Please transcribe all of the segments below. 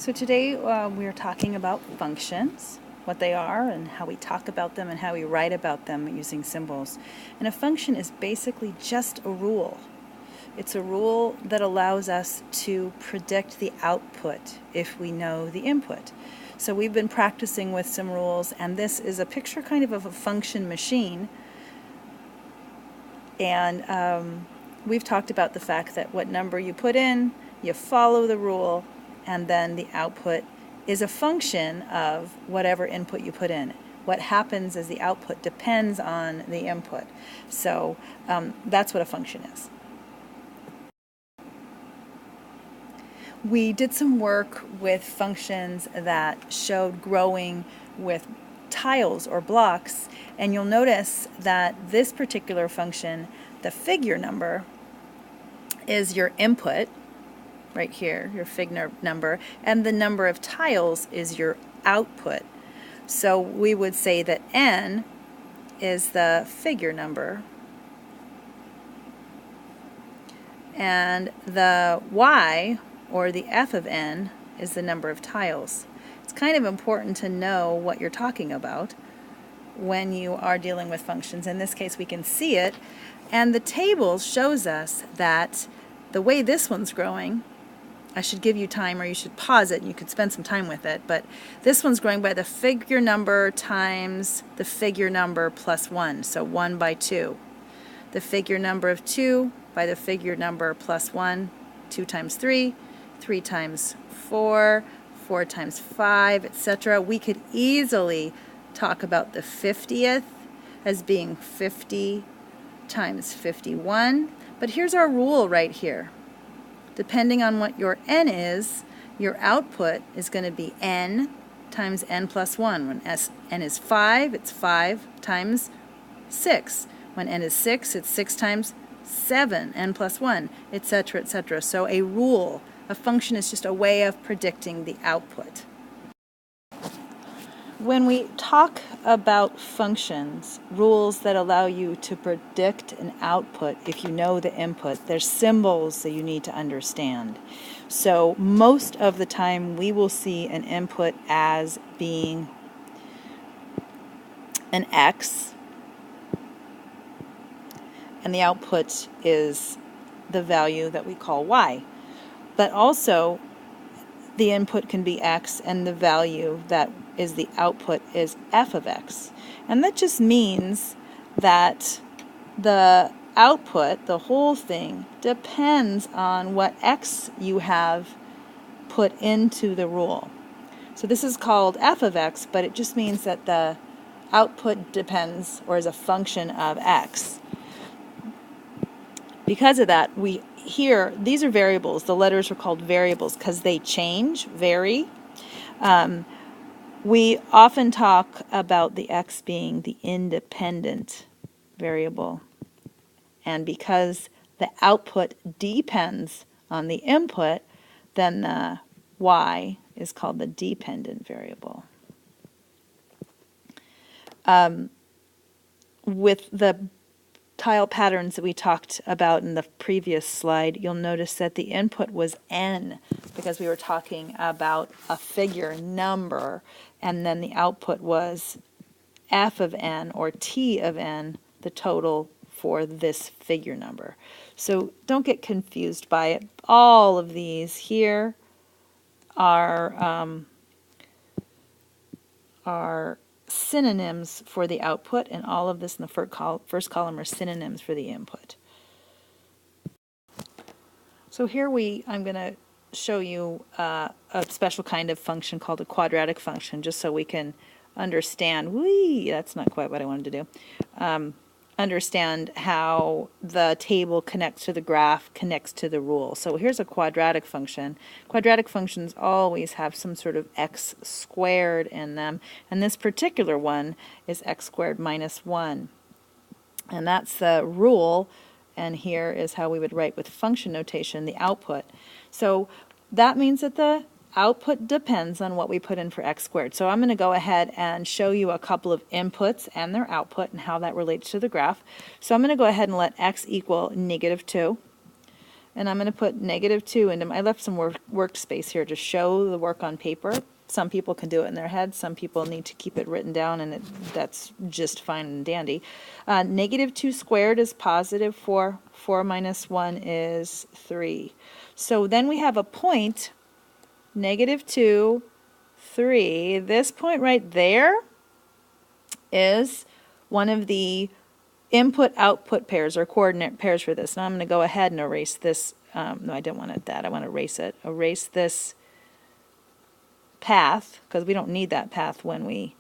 So today we are talking about functions, what they are and how we talk about them and how we write about them using symbols. And a function is basically just a rule. It's a rule that allows us to predict the output if we know the input. So we've been practicing with some rules, and this is a picture kind of a function machine. And we've talked about the fact that what number you put in, you follow the rule, and then the output is a function of whatever input you put in. What happens as the output depends on the input. So that's what a function is. We did some work with functions that showed growing with tiles or blocks, and you'll notice that this particular function, the figure number, is your input, right here, your fig number, and the number of tiles is your output. So we would say that n is the figure number, and the y, or the f of n, is the number of tiles. It's kind of important to know what you're talking about when you are dealing with functions. In this case, we can see it, and the table shows us that the way this one's growing, I should give you time, or you should pause it and you could spend some time with it, but this one's growing by the figure number times the figure number plus 1, so 1 by 2. The figure number of 2 by the figure number plus 1, 2 times 3, 3 times 4, 4 times 5, etc. We could easily talk about the 50th as being 50 times 51, but here's our rule right here. Depending on what your n is, your output is going to be n times n plus 1. When n is 5, it's 5 times 6. When n is 6, it's 6 times 7, n plus 1, etc., etc. So a rule, a function, is just a way of predicting the output. When we talk about functions, rules that allow you to predict an output if you know the input, there's symbols that you need to understand. So most of the time we will see an input as being an x, and the output is the value that we call y. But also the input can be x, and the value that is the output is f of x. And that just means that the output, the whole thing, depends on what x you have put into the rule. So this is called f of x, but it just means that the output depends, or is a function of x. Because of that, these are variables. The letters are called variables because they change, vary. We often talk about the x being the independent variable. And because the output depends on the input, then the y is called the dependent variable. With the tile patterns that we talked about in the previous slide, you'll notice that the input was n because we were talking about a figure number, and then the output was f of n, or t of n, the total for this figure number. So don't get confused by it. All of these here are synonyms for the output, and all of this in the first column are synonyms for the input. So here I'm going to show you a special kind of function called a quadratic function, just so we can understand, that's not quite what I wanted to do, understand how the table connects to the graph, connects to the rule. So here's a quadratic function. Quadratic functions always have some sort of x squared in them, and this particular one is x squared minus 1. And that's the rule, and here is how we would write with function notation the output. So that means that the output depends on what we put in for x squared. So I'm going to go ahead and show you a couple of inputs and their output and how that relates to the graph. So I'm going to go ahead and let x equal -2. and I'm going to put -2 into, I left some workspace here to show the work on paper. Some people can do it in their head, some people need to keep it written down, and that's just fine and dandy. -2 squared is positive 4, 4 minus 1 is 3. So then we have a point, -2, 3. This point right there is one of the input-output pairs or coordinate pairs for this. Now I'm going to go ahead and erase this. No, I didn't want it that. I want to erase it. Erase this path, because we don't need that path when we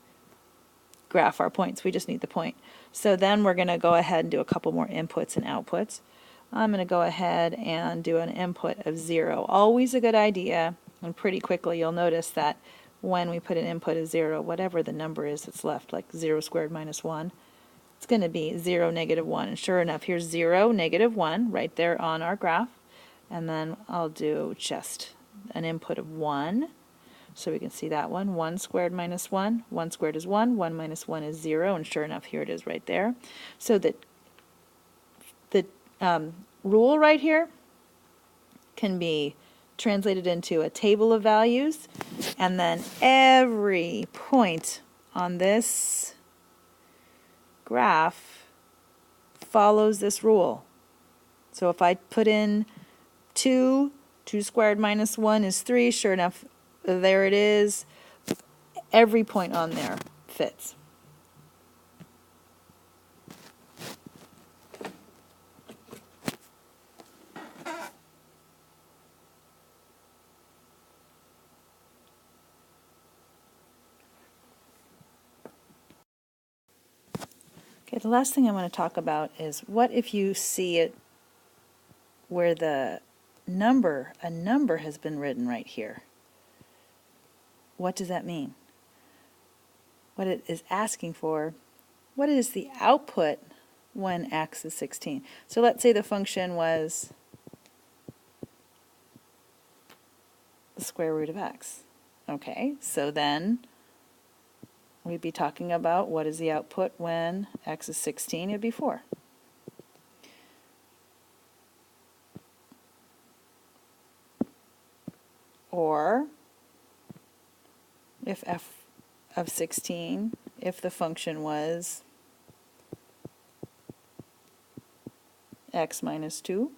graph our points. We just need the point. So then we're going to go ahead and do a couple more inputs and outputs. I'm going to go ahead and do an input of 0. Always a good idea, and pretty quickly you'll notice that when we put an input of 0, whatever the number is that's left, like 0 squared minus 1, it's going to be 0, -1. And sure enough, here's 0, -1 right there on our graph. And then I'll do just an input of 1. So we can see that one. 1 squared minus 1. 1 squared is 1. 1 minus 1 is 0. And sure enough, here it is right there. So that the rule right here can be translated into a table of values. And then every point on this graph follows this rule. So if I put in 2 squared minus 1 is 3, sure enough, there it is. Every point on there fits. Okay, the last thing I want to talk about is what if you see it where a number has been written right here. What does that mean? What it is asking for, what is the output when x is 16? So let's say the function was the square root of x. Okay, so then we'd be talking about what is the output when x is 16, it'd be 4. Or if f of 16, if the function was x minus 2,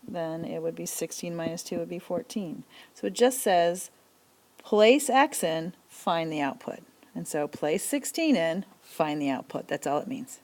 then it would be 16 minus 2 would be 14. So it just says place x in, find the output. And so place 16 in, find the output. That's all it means.